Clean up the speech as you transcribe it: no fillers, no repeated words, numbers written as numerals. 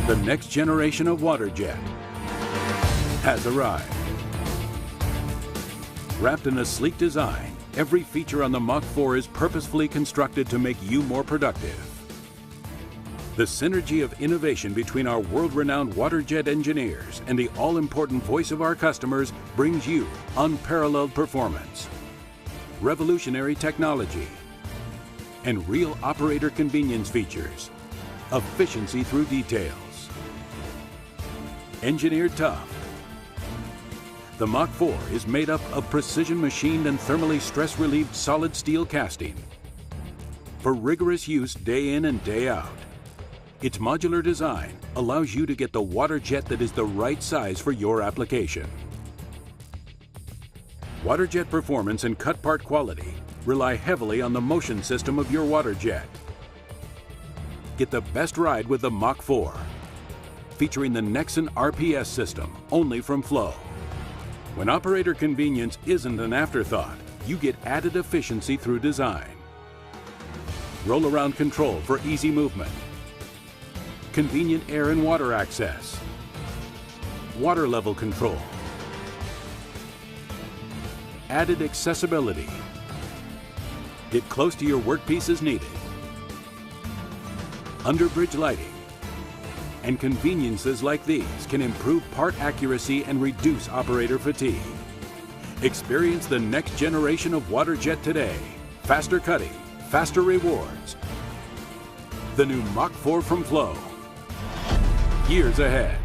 The next generation of Waterjet has arrived. Wrapped in a sleek design, every feature on the Mach 4 is purposefully constructed to make you more productive. The synergy of innovation between our world-renowned Waterjet engineers and the all-important voice of our customers brings you unparalleled performance, revolutionary technology, and real operator convenience features, efficiency through details. Engineered tough, the Mach 4 is made up of precision-machined and thermally stress-relieved solid steel casting for rigorous use day in and day out. Its modular design allows you to get the Waterjet that is the right size for your application. Waterjet performance and cut part quality rely heavily on the motion system of your Waterjet. Get the best ride with the Mach 4, featuring the Nexon RPS system only from Flow. When operator convenience isn't an afterthought, you get added efficiency through design. Roll-around control for easy movement. Convenient air and water access. Water level control. Added accessibility. Get close to your workpiece as needed. Underbridge lighting. And conveniences like these can improve part accuracy and reduce operator fatigue. Experience the next generation of Waterjet today. Faster cutting, faster rewards. The new Mach 4 from Flow. Years ahead.